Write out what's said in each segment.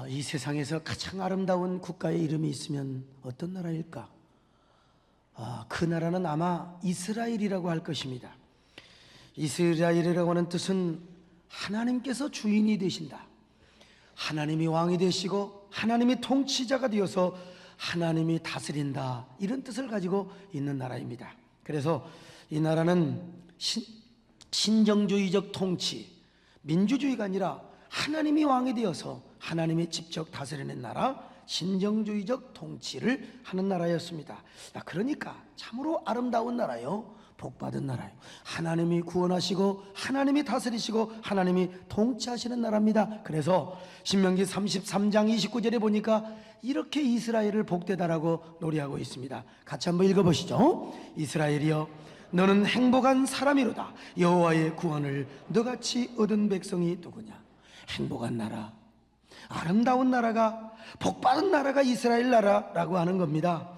이 세상에서 가장 아름다운 국가의 이름이 있으면 어떤 나라일까? 그 나라는 아마 이스라엘이라고 할 것입니다. 이스라엘이라고 하는 뜻은 하나님께서 주인이 되신다, 하나님이 왕이 되시고 하나님이 통치자가 되어서 하나님이 다스린다, 이런 뜻을 가지고 있는 나라입니다. 그래서 이 나라는 신정주의적 통치, 민주주의가 아니라 하나님이 왕이 되어서 하나님이 직접 다스리는 나라, 신정주의적 통치를 하는 나라였습니다. 그러니까 참으로 아름다운 나라요, 복받은 나라요, 하나님이 구원하시고 하나님이 다스리시고 하나님이 통치하시는 나라입니다. 그래서 신명기 33장 29절에 보니까 이렇게 이스라엘을 복되다라고 노래하고 있습니다. 같이 한번 읽어보시죠. 이스라엘이여, 너는 행복한 사람이로다. 여호와의 구원을 너같이 얻은 백성이 누구냐? 행복한 나라, 아름다운 나라가, 복받은 나라가 이스라엘 나라라고 하는 겁니다.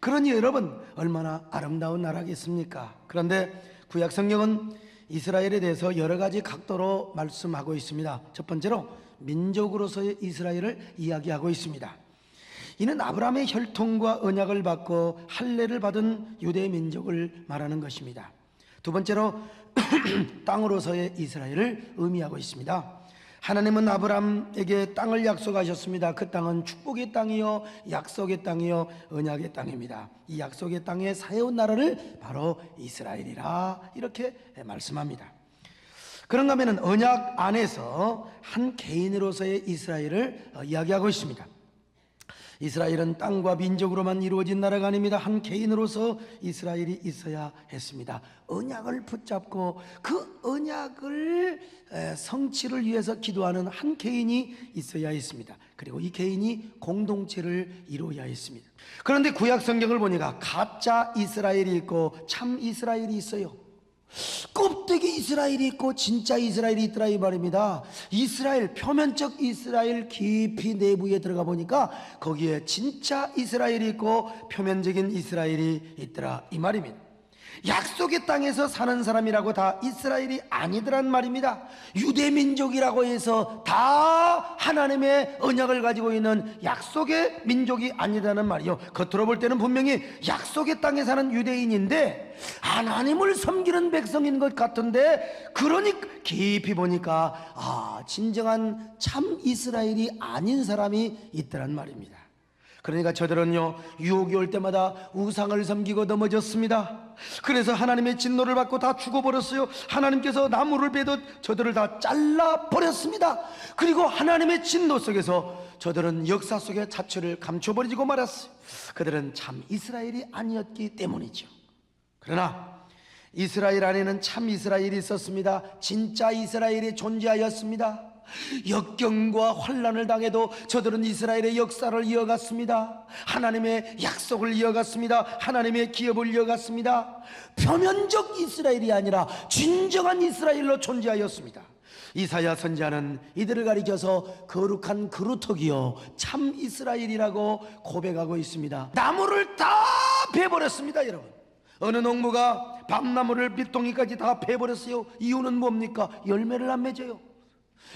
그러니 여러분, 얼마나 아름다운 나라겠습니까? 그런데 구약 성경은 이스라엘에 대해서 여러 가지 각도로 말씀하고 있습니다. 첫 번째로 민족으로서의 이스라엘을 이야기하고 있습니다. 이는 아브라함의 혈통과 언약을 받고 할례를 받은 유대 민족을 말하는 것입니다. 두 번째로 땅으로서의 이스라엘을 의미하고 있습니다. 하나님은 아브라함에게 땅을 약속하셨습니다. 그 땅은 축복의 땅이요, 약속의 땅이요, 언약의 땅입니다. 이 약속의 땅에 세운 나라를 바로 이스라엘이라 이렇게 말씀합니다. 그런가 하면 언약 안에서 한 개인으로서의 이스라엘을 이야기하고 있습니다. 이스라엘은 땅과 민족으로만 이루어진 나라가 아닙니다. 한 개인으로서 이스라엘이 있어야 했습니다. 언약을 붙잡고 그 언약을 성취를 위해서 기도하는 한 개인이 있어야 했습니다. 그리고 이 개인이 공동체를 이루어야 했습니다. 그런데 구약 성경을 보니까 가짜 이스라엘이 있고 참 이스라엘이 있어요. 껍데기 이스라엘이 있고 진짜 이스라엘이 있더라 이 말입니다. 이스라엘, 표면적 이스라엘 깊이 내부에 들어가 보니까 거기에 진짜 이스라엘이 있고 표면적인 이스라엘이 있더라 이 말입니다. 약속의 땅에서 사는 사람이라고 다 이스라엘이 아니더란 말입니다. 유대민족이라고 해서 다 하나님의 언약을 가지고 있는 약속의 민족이 아니라는 말이요. 겉으로 볼 때는 분명히 약속의 땅에 사는 유대인인데 하나님을 섬기는 백성인 것 같은데, 그러니 깊이 보니까 진정한 참 이스라엘이 아닌 사람이 있더란 말입니다. 그러니까 저들은요, 유혹이 올 때마다 우상을 섬기고 넘어졌습니다. 그래서 하나님의 진노를 받고 다 죽어버렸어요. 하나님께서 나무를 베듯 저들을 다 잘라버렸습니다. 그리고 하나님의 진노 속에서 저들은 역사 속의 자취를 감춰버리고 말았어요. 그들은 참 이스라엘이 아니었기 때문이죠. 그러나 이스라엘 안에는 참 이스라엘이 있었습니다. 진짜 이스라엘이 존재하였습니다. 역경과 환난을 당해도 저들은 이스라엘의 역사를 이어갔습니다. 하나님의 약속을 이어갔습니다. 하나님의 기업을 이어갔습니다. 표면적 이스라엘이 아니라 진정한 이스라엘로 존재하였습니다. 이사야 선지자는 이들을 가리켜서 거룩한 그루터기요 참 이스라엘이라고 고백하고 있습니다. 나무를 다 베버렸습니다. 여러분, 어느 농부가 밤나무를 빛동이까지 다 베버렸어요. 이유는 뭡니까? 열매를 안 맺어요.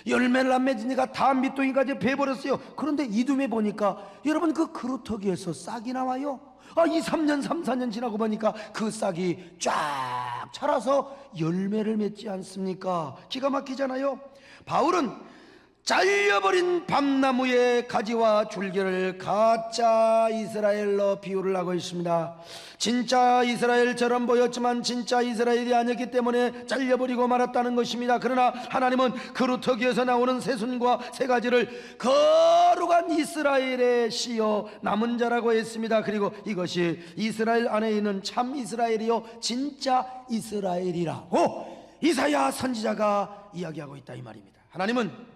열매를 안 맺으니까 다 밑둥이까지 베버렸어요. 그런데 이듬해 보니까 여러분, 그 그루터기에서 싹이 나와요. 2, 3년, 3, 4년 지나고 보니까 그 싹이 쫙 자라서 열매를 맺지 않습니까? 기가 막히잖아요. 바울은 잘려버린 밤나무의 가지와 줄기를 가짜 이스라엘로 비유를 하고 있습니다. 진짜 이스라엘처럼 보였지만 진짜 이스라엘이 아니었기 때문에 잘려버리고 말았다는 것입니다. 그러나 하나님은 그루터기에서 나오는 새순과 새가지를 거룩한 이스라엘의 씨요 남은 자라고 했습니다. 그리고 이것이 이스라엘 안에 있는 참 이스라엘이요 진짜 이스라엘이라고 이사야 선지자가 이야기하고 있다 이 말입니다. 하나님은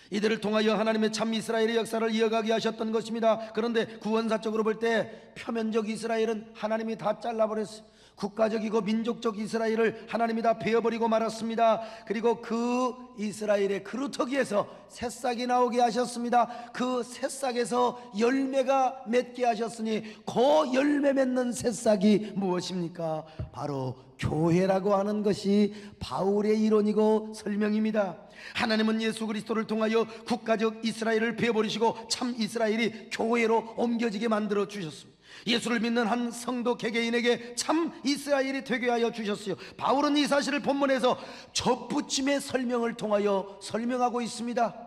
이들을 통하여 하나님의 참 이스라엘의 역사를 이어가게 하셨던 것입니다. 그런데 구원사적으로 볼 때 표면적 이스라엘은 하나님이 다 잘라버렸어요. 국가적이고 민족적 이스라엘을 하나님이 다 베어버리고 말았습니다. 그리고 그 이스라엘의 그루터기에서 새싹이 나오게 하셨습니다. 그 새싹에서 열매가 맺게 하셨으니 그 열매 맺는 새싹이 무엇입니까? 바로 교회라고 하는 것이 바울의 이론이고 설명입니다. 하나님은 예수 그리스도를 통하여 국가적 이스라엘을 베어버리시고 참 이스라엘이 교회로 옮겨지게 만들어 주셨습니다. 예수를 믿는 한 성도 개개인에게 참 이스라엘이 되게 하여 주셨어요. 바울은 이 사실을 본문에서 접붙임의 설명을 통하여 설명하고 있습니다.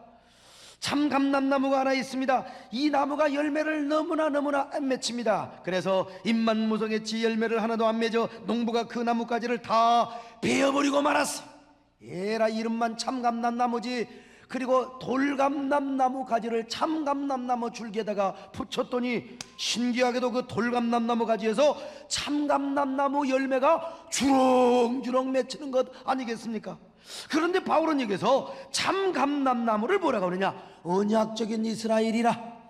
참 감람나무가 하나 있습니다. 이 나무가 열매를 너무나 안 맺힙니다. 그래서 잎만 무성했지 열매를 하나도 안 맺어 농부가 그 나뭇가지를 다 베어버리고 말았어요. 에라, 이름만 참 감람나무지. 그리고 돌감람나무 가지를 참 감람나무 줄기에다가 붙였더니 신기하게도 그 돌감람나무 가지에서 참 감람나무 열매가 주렁주렁 맺히는 것 아니겠습니까? 그런데 바울은 여기서 참 감람나무를 뭐라고 하느냐? 언약적인 이스라엘이라,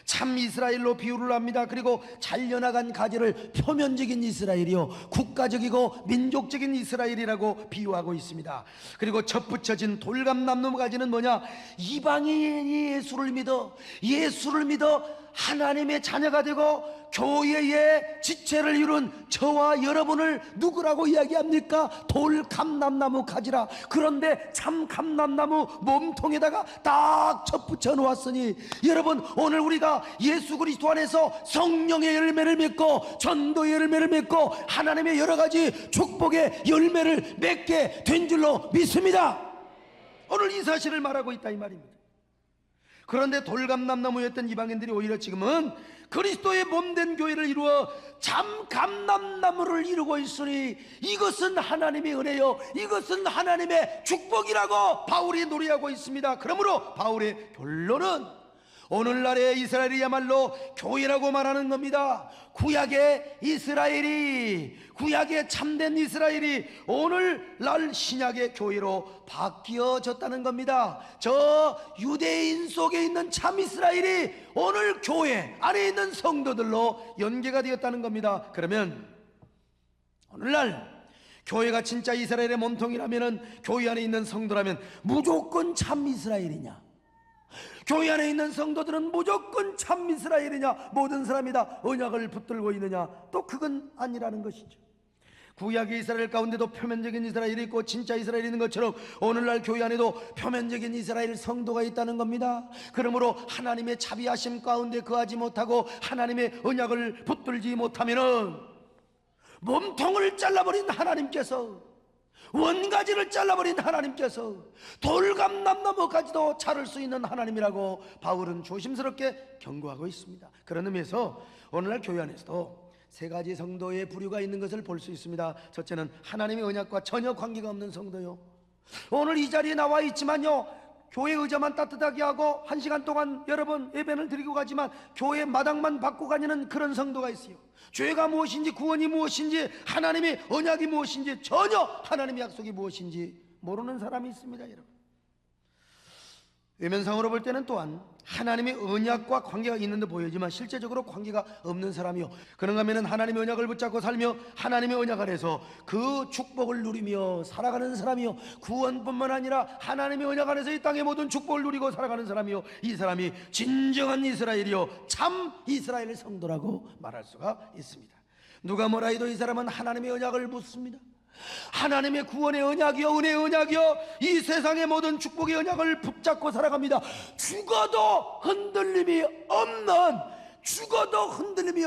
참 이스라엘로 비유를 합니다. 그리고 잘려나간 가지를 표면적인 이스라엘이요, 국가적이고 민족적인 이스라엘이라고 비유하고 있습니다. 그리고 접붙여진 돌감나무 가지는 뭐냐? 이방인이 예수를 믿어 하나님의 자녀가 되고 교회의 지체를 이룬 저와 여러분을 누구라고 이야기합니까? 돌감람나무 가지라. 그런데 참 감람나무 몸통에다가 딱 접붙여 놓았으니, 여러분, 오늘 우리가 예수 그리스도 안에서 성령의 열매를 맺고 전도의 열매를 맺고 하나님의 여러 가지 축복의 열매를 맺게 된 줄로 믿습니다. 오늘 이 사실을 말하고 있다 이 말입니다. 그런데 돌감람나무였던 이방인들이 오히려 지금은 그리스도의 몸된 교회를 이루어 참 감람나무를 이루고 있으니 이것은 하나님의 은혜요, 이것은 하나님의 축복이라고 바울이 노래하고 있습니다. 그러므로 바울의 결론은 오늘날의 이스라엘이야말로 교회라고 말하는 겁니다. 구약의 이스라엘이, 구약의 참된 이스라엘이 오늘날 신약의 교회로 바뀌어졌다는 겁니다. 저 유대인 속에 있는 참 이스라엘이 오늘 교회 안에 있는 성도들로 연계가 되었다는 겁니다. 그러면 오늘날 교회가 진짜 이스라엘의 몸통이라면, 교회 안에 있는 성도라면 무조건 참 이스라엘이냐? 교회 안에 있는 성도들은 무조건 참 이스라엘이냐? 모든 사람이 다 언약을 붙들고 있느냐? 또 그건 아니라는 것이죠. 구약의 이스라엘 가운데도 표면적인 이스라엘이 있고 진짜 이스라엘이 있는 것처럼 오늘날 교회 안에도 표면적인 이스라엘 성도가 있다는 겁니다. 그러므로 하나님의 자비하심 가운데 거하지 못하고 하나님의 언약을 붙들지 못하면은 몸통을 잘라버린 하나님께서, 원가지를 잘라버린 하나님께서 돌감람나무까지도 자를 수 있는 하나님이라고 바울은 조심스럽게 경고하고 있습니다. 그런 의미에서 오늘날 교회 안에서도 세 가지 성도의 부류가 있는 것을 볼 수 있습니다. 첫째는 하나님의 언약과 전혀 관계가 없는 성도요. 오늘 이 자리에 나와 있지만요, 교회 의자만 따뜻하게 하고 1시간 동안 여러 번 예배를 드리고 가지만 교회 마당만 받고 다니는 그런 성도가 있어요. 죄가 무엇인지, 구원이 무엇인지, 하나님의 언약이 무엇인지, 전혀 하나님의 약속이 무엇인지 모르는 사람이 있습니다. 여러분, 외면상으로 볼 때는 또한 하나님의 언약과 관계가 있는 듯 보이지만 실제적으로 관계가 없는 사람이요, 그런가 하면 하나님의 언약을 붙잡고 살며 하나님의 언약 안에서 그 축복을 누리며 살아가는 사람이요, 구원뿐만 아니라 하나님의 언약 안에서 이 땅의 모든 축복을 누리고 살아가는 사람이요, 이 사람이 진정한 이스라엘이요, 참 이스라엘 성도라고 말할 수가 있습니다. 누가 뭐라 해도 이 사람은 하나님의 언약을 묻습니다. 하나님의 구원의 언약이요, 은혜의 언약이요, 이 세상의 모든 축복의 언약을 붙잡고 살아갑니다. 죽어도 흔들림이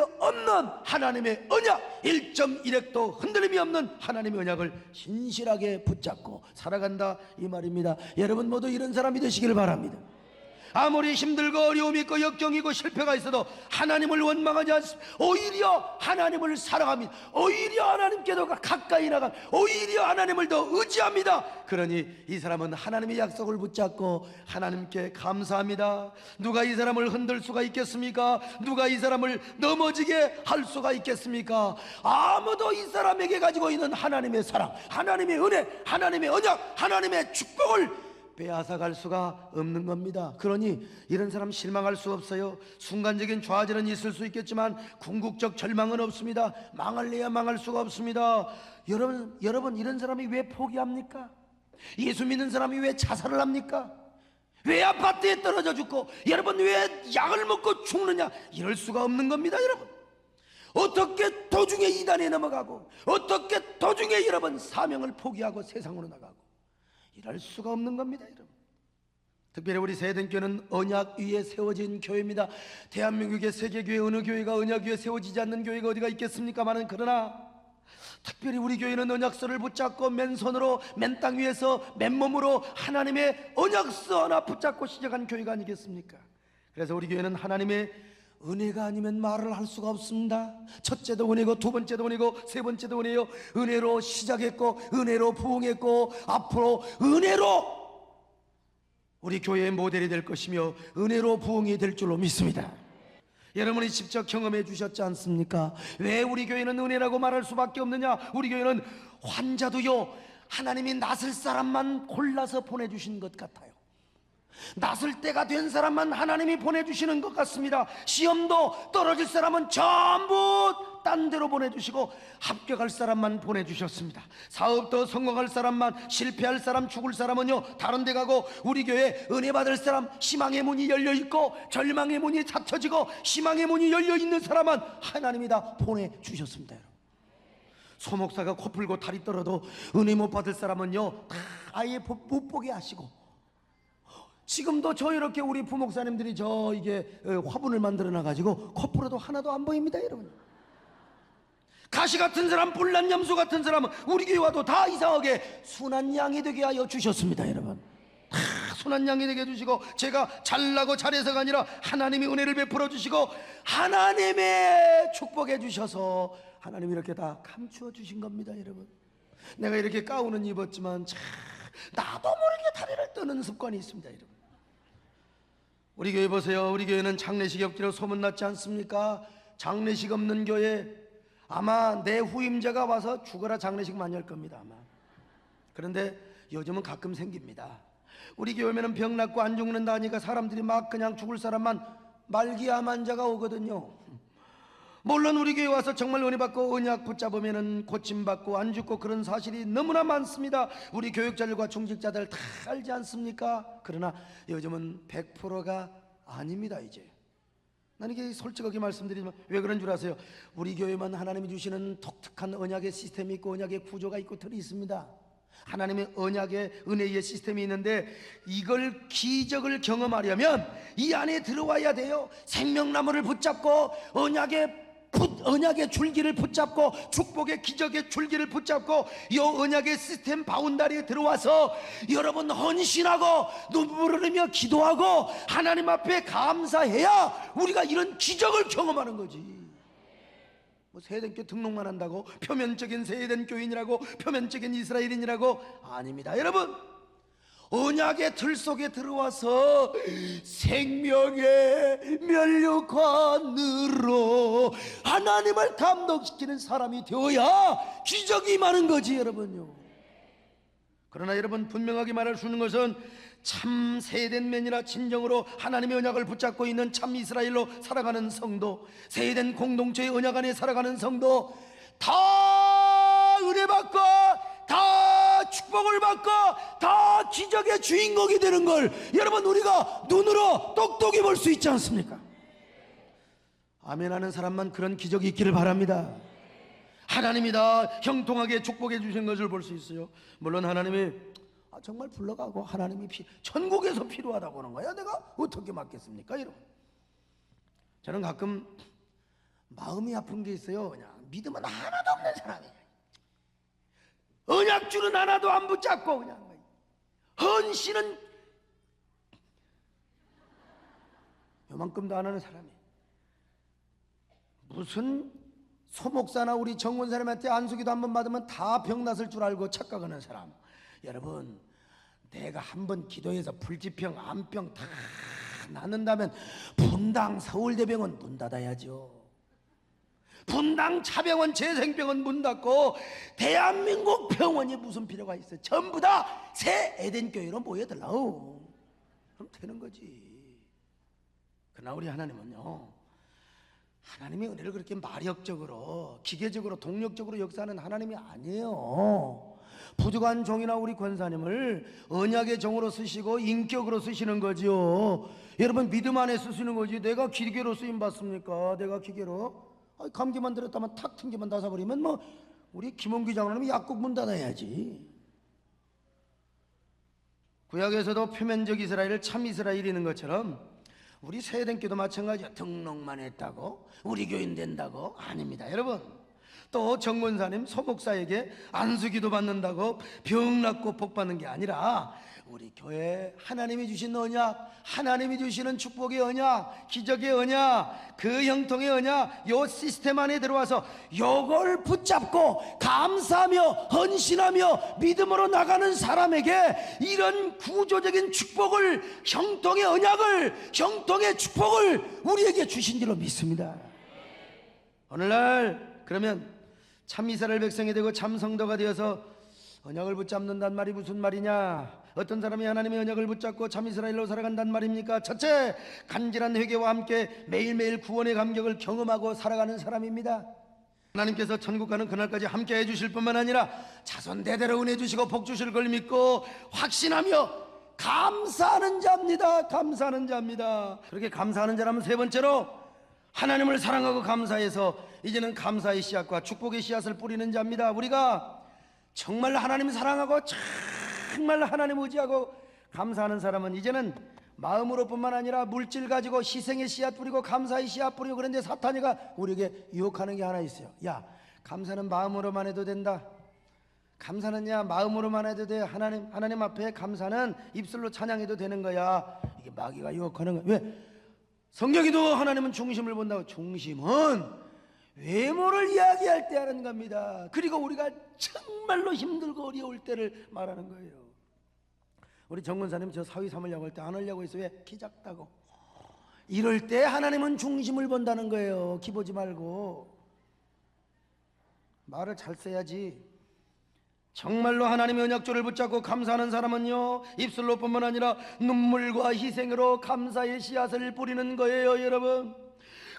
없는 하나님의 언약, 1.1핵도 흔들림이 없는 하나님의 언약을 신실하게 붙잡고 살아간다 이 말입니다. 여러분 모두 이런 사람이 되시기를 바랍니다. 아무리 힘들고 어려움이 있고 역경이고 실패가 있어도 하나님을 원망하지 않습니다. 오히려 하나님을 사랑합니다. 오히려 하나님께도 가까이 나가, 오히려 하나님을 더 의지합니다. 그러니 이 사람은 하나님의 약속을 붙잡고 하나님께 감사합니다. 누가 이 사람을 흔들 수가 있겠습니까? 누가 이 사람을 넘어지게 할 수가 있겠습니까? 아무도 이 사람에게 가지고 있는 하나님의 사랑, 하나님의 은혜, 하나님의 언약, 하나님의 축복을 빼앗아갈 수가 없는 겁니다. 그러니 이런 사람 실망할 수 없어요. 순간적인 좌절은 있을 수 있겠지만 궁극적 절망은 없습니다. 망할래야 망할 수가 없습니다. 여러분 이런 사람이 왜 포기합니까? 예수 믿는 사람이 왜 자살을 합니까? 왜 아파트에 떨어져 죽고, 여러분 왜 약을 먹고 죽느냐? 이럴 수가 없는 겁니다. 여러분, 어떻게 도중에 이단에 넘어가고 어떻게 도중에 여러분 사명을 포기하고 세상으로 나가고 이럴 수가 없는 겁니다, 여러분. 특별히 우리 세대교회는 언약 위에 세워진 교회입니다. 대한민국의 세계교회 어느 교회가 언약 위에 세워지지 않는 교회가 어디가 있겠습니까마는, 그러나 특별히 우리 교회는 언약서를 붙잡고 맨손으로 맨 땅 위에서 맨몸으로 하나님의 언약서 하나 붙잡고 시작한 교회가 아니겠습니까? 그래서 우리 교회는 하나님의 은혜가 아니면 말을 할 수가 없습니다. 첫째도 은혜고 두 번째도 은혜고 세 번째도 은혜요. 은혜로 시작했고 은혜로 부흥했고 앞으로 은혜로 우리 교회의 모델이 될 것이며 은혜로 부흥이 될 줄로 믿습니다. 여러분이 직접 경험해 주셨지 않습니까? 왜 우리 교회는 은혜라고 말할 수밖에 없느냐? 우리 교회는 환자도요, 하나님이 낫을 사람만 골라서 보내주신 것 같아요. 낫을 때가 된 사람만 하나님이 보내주시는 것 같습니다. 시험도 떨어질 사람은 전부 딴 데로 보내주시고 합격할 사람만 보내주셨습니다. 사업도 성공할 사람만, 실패할 사람, 죽을 사람은요 다른 데 가고, 우리 교회 은혜 받을 사람, 희망의 문이 열려있고 절망의 문이 닫혀지고 희망의 문이 열려있는 사람만 하나님이 다 보내주셨습니다. 여러분, 소목사가 코 풀고 다리 떨어도 은혜 못 받을 사람은요 다 아예 못 보게 하시고, 지금도 저 이렇게 우리 부목사님들이 저 이게 화분을 만들어 놔가지고 코 풀어도 하나도 안 보입니다. 여러분, 가시 같은 사람, 불난 염소 같은 사람은 우리 교회 와도 다 이상하게 순한 양이 되게 하여 주셨습니다. 여러분, 다 순한 양이 되게 해주시고, 제가 잘나고 잘해서가 아니라 하나님이 은혜를 베풀어 주시고 하나님의 축복해 주셔서 하나님이 이렇게 다 감추어 주신 겁니다. 여러분, 내가 이렇게 가운은 입었지만 참 나도 모르게 다리를 떠는 습관이 있습니다. 여러분, 우리 교회 보세요. 우리 교회는 장례식이 없기로 소문났지 않습니까? 장례식 없는 교회, 아마 내 후임자가 와서 죽어라 장례식 많이 할 겁니다, 아마. 그런데 요즘은 가끔 생깁니다. 우리 교회면은 병 낫고 안 죽는다 하니까 사람들이 막 그냥 죽을 사람만, 말기암 환자가 오거든요. 물론 우리 교회 와서 정말 은혜 받고 언약 붙잡으면은 고침받고 안 죽고 그런 사실이 너무나 많습니다. 우리 교육자들과 중직자들 다 알지 않습니까? 그러나 요즘은 100%가 아닙니다. 이제 나는 이게 솔직하게 말씀드리지만 왜 그런 줄 아세요? 우리 교회만 하나님이 주시는 독특한 언약의 시스템이 있고 언약의 구조가 있고 틀이 있습니다. 하나님의 언약의 은혜의 시스템이 있는데, 이걸 기적을 경험하려면 이 안에 들어와야 돼요. 생명나무를 붙잡고 언약의 줄기를 붙잡고 축복의 기적의 줄기를 붙잡고 이 언약의 시스템 바운다리에 들어와서 여러분 헌신하고 눈물을 흘리며 기도하고 하나님 앞에 감사해야 우리가 이런 기적을 경험하는 거지. 뭐 세대교 등록만 한다고 표면적인 세대된 교인이라고, 표면적인 이스라엘인이라고 아닙니다. 여러분, 언약의 틀 속에 들어와서 생명의 면류관으로 하나님을 감동시키는 사람이 되어야 기적이 많은 거지, 여러분요. 그러나 여러분, 분명하게 말할 수 있는 것은 참 세된 면이라 진정으로 하나님의 언약을 붙잡고 있는 참 이스라엘로 살아가는 성도, 세된 공동체의 언약 안에 살아가는 성도, 다 은혜 받고 다 축복을 받고 다 기적의 주인공이 되는 걸 여러분, 우리가 눈으로 똑똑히 볼 수 있지 않습니까? 아멘 하는 사람만 그런 기적이 있기를 바랍니다. 하나님이 다 형통하게 축복해 주신 것을 볼 수 있어요. 물론 하나님이 정말 불러가고 하나님이 천국에서 필요하다고 하는 거야. 내가 어떻게 맡겠습니까, 여러분? 저는 가끔 마음이 아픈 게 있어요. 그냥 믿음은 하나도 없는 사람이에요. 언약줄은 하나도 안 붙잡고 그냥 헌신은 요만큼도 안 하는 사람이에요. 무슨 소목사나 우리 정원사님한테 안수기도 한번 받으면 다 병났을 줄 알고 착각하는 사람. 여러분, 내가 한번 기도해서 불치병, 암병 다 낫는다면 분당 서울대병원 문 닫아야죠. 분당 차병원, 재생병원 문 닫고 대한민국 병원이 무슨 필요가 있어요? 전부 다 새 에덴교회로 모여들라고 그럼 되는 거지. 그러나 우리 하나님은요, 하나님의 은혜를 그렇게 마력적으로, 기계적으로, 동력적으로 역사하는 하나님이 아니에요. 부족한 종이나 우리 권사님을 언약의 종으로 쓰시고 인격으로 쓰시는 거지요. 여러분, 믿음 안에 쓰시는 거지. 내가 기계로 쓰임 받습니까? 내가 기계로? 감기만 들었다면 탁 튕기만 나서버리면 뭐 우리 김원기 장로님이 약국 문 닫아야지. 구약에서도 표면적 이스라엘을 참 이스라엘이는 것처럼 우리 세대교도 마찬가지야. 등록만 했다고 우리 교인 된다고? 아닙니다 여러분. 또 정문사님 소목사에게 안수기도 받는다고 병 낫고 복 받는 게 아니라 우리 교회 하나님이 주신 언약, 하나님이 주시는 축복의 언약, 기적의 언약, 그 형통의 언약, 요 시스템 안에 들어와서 요걸 붙잡고 감사하며 헌신하며 믿음으로 나가는 사람에게 이런 구조적인 축복을, 형통의 언약을, 형통의 축복을 우리에게 주신 줄로 믿습니다. 오늘날 그러면 참 이스라엘 백성이 되고 참 성도가 되어서 언약을 붙잡는단 말이 무슨 말이냐? 어떤 사람이 하나님의 언약을 붙잡고 참 이스라엘로 살아간단 말입니까? 첫째, 간절한 회개와 함께 매일매일 구원의 감격을 경험하고 살아가는 사람입니다. 하나님께서 천국 가는 그날까지 함께 해주실 뿐만 아니라 자손 대대로 은혜 주시고 복 주실 걸 믿고 확신하며 감사하는 자입니다. 감사하는 자입니다. 그렇게 감사하는 자라면 세 번째로 하나님을 사랑하고 감사해서 이제는 감사의 씨앗과 축복의 씨앗을 뿌리는 자입니다. 우리가 정말 하나님 사랑하고 정말 하나님 의지하고 감사하는 사람은 이제는 마음으로 뿐만 아니라 물질 가지고 희생의 씨앗 뿌리고 감사의 씨앗 뿌리고. 그런데 사탄이가 우리에게 유혹하는 게 하나 있어요. 야, 감사는 마음으로만 해도 된다. 감사는 마음으로만 해도 돼. 하나님 앞에 감사는 입술로 찬양해도 되는 거야. 이게 마귀가 유혹하는 거야. 왜? 성경에도 하나님은 중심을 본다고. 중심은 외모를 이야기할 때 하는 겁니다. 그리고 우리가 정말로 힘들고 어려울 때를 말하는 거예요. 우리 정근사님 저 사위 삼으려고 할 때 안 하려고 해서 왜? 키 작다고. 이럴 때 하나님은 중심을 본다는 거예요. 키 보지 말고. 말을 잘 써야지. 정말로 하나님의 언약조를 붙잡고 감사하는 사람은요, 입술로 뿐만 아니라 눈물과 희생으로 감사의 씨앗을 뿌리는 거예요, 여러분.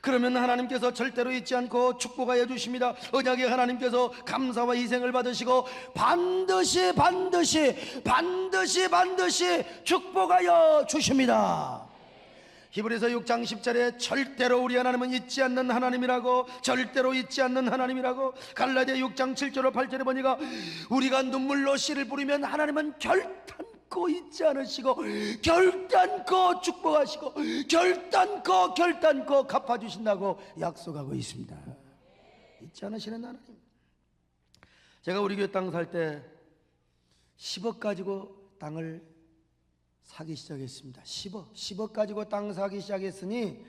그러면 하나님께서 절대로 잊지 않고 축복하여 주십니다. 언약의 하나님께서 감사와 희생을 받으시고 반드시 축복하여 주십니다. 히브리서 6장 10절에 절대로 우리 하나님은 잊지 않는 하나님이라고, 절대로 잊지 않는 하나님이라고. 갈라디아 6장 7절로 8절에 보니까 우리가 눈물로 씨를 뿌리면 하나님은 결단코 잊지 않으시고 결단코 축복하시고 결단코 갚아주신다고 약속하고 있습니다. 잊지 않으시는 하나님. 제가 우리 교회 땅 살 때 10억 가지고 땅을 사기 시작했습니다. 10억 가지고 땅 사기 시작했으니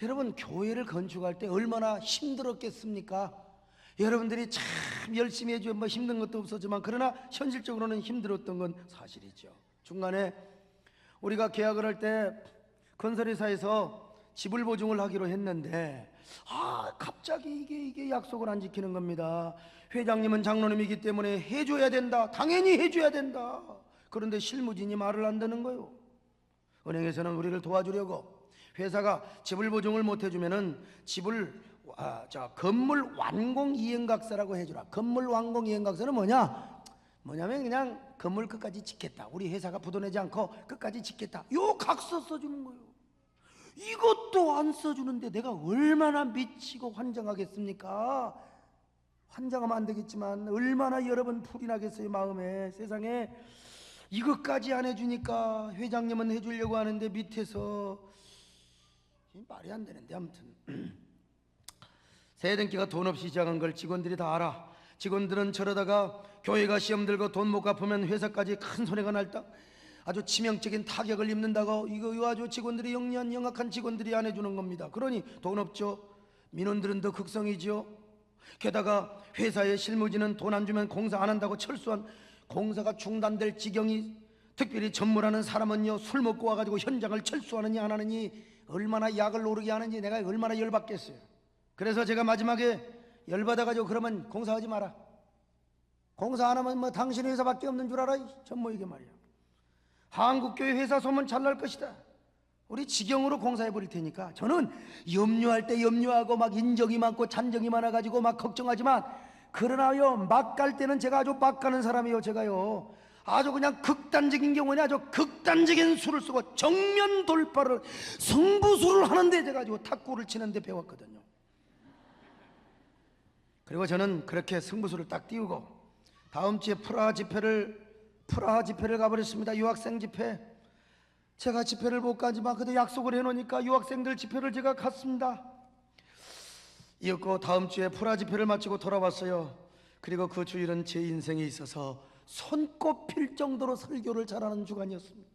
여러분, 교회를 건축할 때 얼마나 힘들었겠습니까? 여러분들이 참 열심히 해주면 뭐 힘든 것도 없었지만 그러나 현실적으로는 힘들었던 건 사실이죠. 중간에 우리가 계약을 할 때 건설회사에서 지불 보증을 하기로 했는데 갑자기 이게 약속을 안 지키는 겁니다. 회장님은 장로님이기 때문에 해줘야 된다. 당연히 해줘야 된다. 그런데 실무진이 말을 안 듣는 거예요. 은행에서는 우리를 도와주려고 회사가 지불 보증을 못 해주면은 건물 완공 이행각서라고 해주라. 건물 완공 이행각서는 뭐냐면 그냥 건물 끝까지 짓겠다. 우리 회사가 부도내지 않고 끝까지 짓겠다. 요 각서 써주는 거예요. 이것도 안 써주는데 내가 얼마나 미치고 환장하겠습니까? 환장하면 안 되겠지만 얼마나 여러분 풀이 나겠어요, 마음에. 세상에 이것까지 안 해주니까 회장님은 해주려고 하는데 밑에서 말이 안 되는데. 아무튼 세den기가 돈 없이 시작한 걸 직원들이 다 알아. 직원들은 저러다가 교회가 시험 들고 돈 못 갚으면 회사까지 큰 손해가 날다. 아주 치명적인 타격을 입는다고. 이거 아주 직원들이 영악한 직원들이 안 해주는 겁니다. 그러니 돈 없죠. 민원들은 더 극성이죠. 게다가 회사의 실무진은 돈 안 주면 공사 안 한다고 철수한, 공사가 중단될 지경이, 특별히 전무라는 사람은요, 술 먹고 와가지고 현장을 철수하느니 안 하느니, 얼마나 약을 오르게 하는지 내가 얼마나 열받겠어요. 그래서 제가 마지막에 열받아가지고 그러면 공사하지 마라. 공사 안 하면 뭐 당신 회사밖에 없는 줄 알아? 전무에게 말이야. 한국교회 회사 소문 잘 날 것이다. 우리 지경으로 공사해버릴 테니까. 저는 염려할 때 염려하고 막 인정이 많고 잔정이 많아가지고 막 걱정하지만, 그러나요, 막 갈 때는 제가 아주 막 가는 사람이요. 제가요 아주 그냥 극단적인 경우에 아주 극단적인 수를 쓰고 정면 돌파를, 승부수를 하는데 제가 아주 탁구를 치는데 배웠거든요. 그리고 저는 그렇게 승부수를 딱 띄우고 다음 주에 프라하 집회를 가버렸습니다. 유학생 집회. 제가 집회를 못 가지만 그래도 약속을 해놓으니까 유학생들 집회를 제가 갔습니다. 이었고 다음 주에 프라하 집회를 마치고 돌아왔어요. 그리고 그 주일은 제 인생에 있어서 손꼽힐 정도로 설교를 잘하는 주간이었습니다.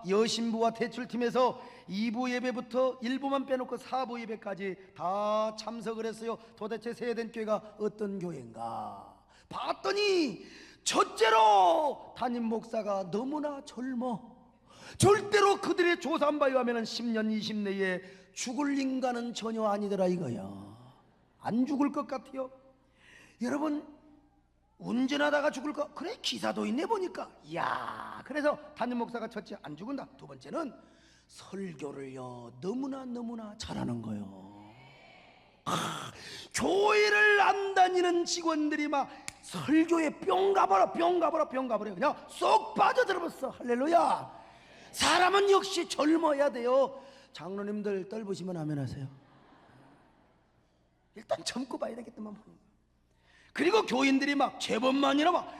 여신부와 대출팀에서 2부 예배부터 1부만 빼놓고 4부 예배까지 다 참석을 했어요. 도대체 세대교회가 어떤 교회인가 봤더니 첫째로 담임 목사가 너무나 젊어. 절대로 그들의 조사한 바에 의하면 10년 20내에 죽을 인간은 전혀 아니더라 이거야. 안 죽을 것 같아요. 여러분, 운전하다가 죽을 거? 그래, 기사도 있네 보니까. 이야, 그래서 담임 목사가 첫째 안 죽은다. 두 번째는 설교를요 너무나 잘하는 거요. 교회를 안 다니는 직원들이 막 설교에 뿅 가버려 그냥 쏙 빠져들어버렸어. 할렐루야. 사람은 역시 젊어야 돼요. 장로님들 떨부시면 아멘 하세요. 일단 젊고 봐야 되겠다만. 그리고 교인들이 막 제법만이나 막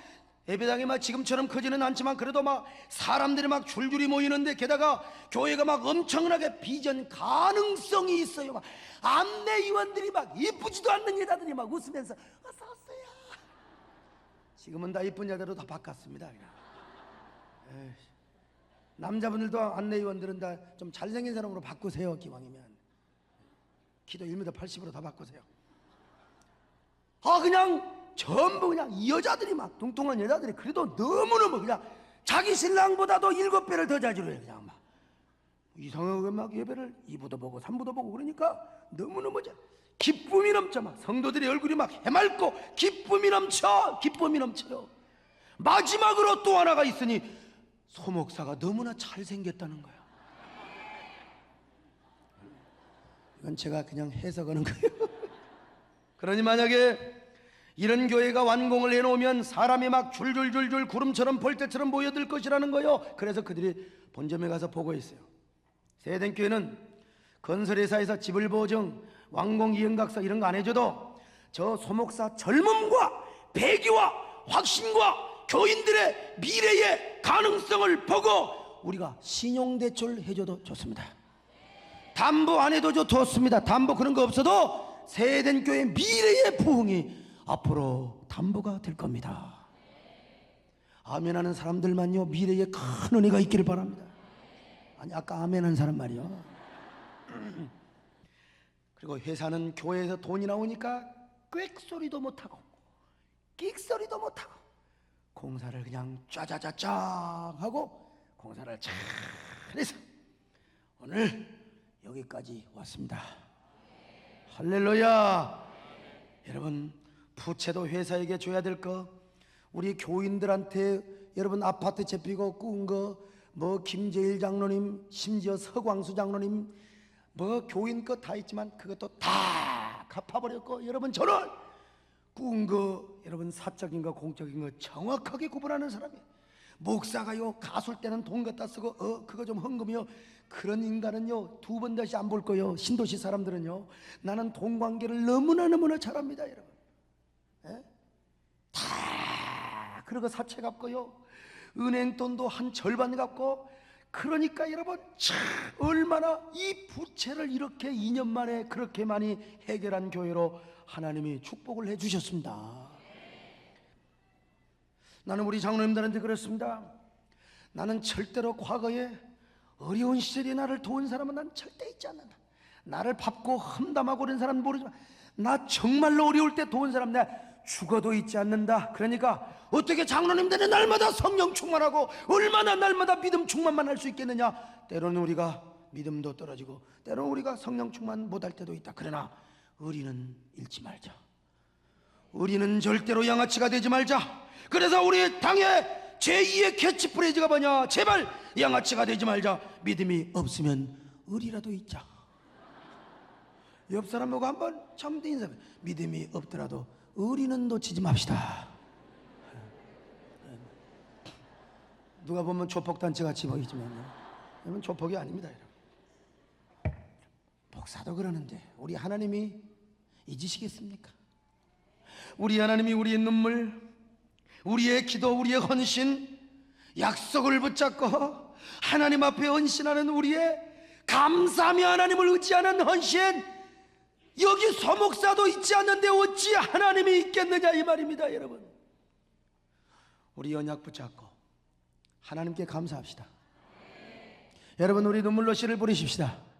예배당이 막 지금처럼 크지는 않지만 그래도 막 사람들이 막 줄줄이 모이는데, 게다가 교회가 막 엄청나게 비전 가능성이 있어요. 막 안내위원들이 막 이쁘지도 않는 여자들이 막 웃으면서 어서 오세요. 지금은 다 이쁜 여자로 다 바꿨습니다. 남자분들도 안내위원들은 다 좀 잘생긴 사람으로 바꾸세요. 기왕이면 키도 1m 80으로 다 바꾸세요. 그냥 전부 그냥 이 여자들이 막 뚱뚱한 여자들이 그래도 너무너무 그냥 자기 신랑보다도 7배를 더 자주해요. 그냥 막 이상하게 막 예배를 2부도 보고 3부도 보고 그러니까 너무너무 기쁨이 넘쳐. 막 성도들의 얼굴이 막 해맑고 기쁨이 넘쳐요. 마지막으로 또 하나가 있으니 소목사가 너무나 잘생겼다는 거야. 이건 제가 그냥 해석하는 거예요. 그러니 만약에 이런 교회가 완공을 해놓으면 사람이 막 줄줄줄줄 구름처럼 벌떼처럼 모여들 것이라는 거예요. 그래서 그들이 본점에 가서 보고 있어요. 세대교회는 건설회사에서 지불 보증, 완공 이행각서 이런 거 안 해줘도 저 소목사 젊음과 배기와 확신과 교인들의 미래의 가능성을 보고 우리가 신용대출 해줘도 좋습니다. 담보 안 해도 좋습니다. 담보 그런 거 없어도 세대교회 미래의 부흥이 앞으로 담보가 될 겁니다. 아멘하는 사람들만요 미래에 큰 은혜가 있기를 바랍니다. 아니, 아까 아멘한 사람 말이요. 그리고 회사는 교회에서 돈이 나오니까 꽥소리도 못하고 끽소리도 못하고 공사를 그냥 짜자자짱 하고 공사를 잘해서 오늘 여기까지 왔습니다. 할렐루야. 여러분, 부채도 회사에게 줘야 될 거, 우리 교인들한테 여러분 아파트 재피고 꾸은 거, 뭐 김재일 장로님, 심지어 서광수 장로님, 뭐 교인 거 다 있지만 그것도 다 갚아버렸고, 여러분 저는 꾸은 거 여러분 사적인 거 공적인 거 정확하게 구분하는 사람이에요. 목사가요 가술 때는 돈 갖다 쓰고 그거 좀 헌금이요, 그런 인간은요 2번 다시 안 볼 거요. 신도시 사람들은요, 나는 돈 관계를 너무나 잘합니다. 여러분 다 그러고 사채 갚고요, 은행 돈도 한 절반 갚고. 그러니까 여러분 참 얼마나 이 부채를 이렇게 2년 만에 그렇게 많이 해결한 교회로 하나님이 축복을 해주셨습니다. 나는 우리 장로님들한테 그렇습니다. 나는 절대로 과거에 어려운 시절에 나를 도운 사람은 난 절대 있지 않는다. 나를 밟고 험담하고 그런 사람은 모르지만 나 정말로 어려울 때 도운 사람 내가 죽어도 잊지 않는다. 그러니까 어떻게 장로님들은 날마다 성령 충만하고 얼마나 날마다 믿음 충만만 할 수 있겠느냐. 때로는 우리가 믿음도 떨어지고 때로는 우리가 성령 충만 못할 때도 있다. 그러나 우리는 잃지 말자. 우리는 절대로 양아치가 되지 말자. 그래서 우리 당의 제2의 캐치프레이즈가 뭐냐? 제발 양아치가 되지 말자. 믿음이 없으면 의리라도 있자. 옆 사람 보고 한번 참된 인사. 믿음이 없더라도 의리는 놓치지 맙시다. 누가 보면 조폭단체 같이 보이지만요, 여러분 조폭이 아닙니다. 여러분 목사도 그러는데 우리 하나님이 잊으시겠습니까? 우리 하나님이 우리의 눈물, 우리의 기도, 우리의 헌신, 약속을 붙잡고 하나님 앞에 헌신하는 우리의 감사하며 하나님을 의지하는 헌신, 여기 소목사도 있지 않는데 어찌 하나님이 있겠느냐 이 말입니다. 여러분, 우리 언약 붙잡고 하나님께 감사합시다. 여러분, 우리 눈물로 씨를 뿌리십시다.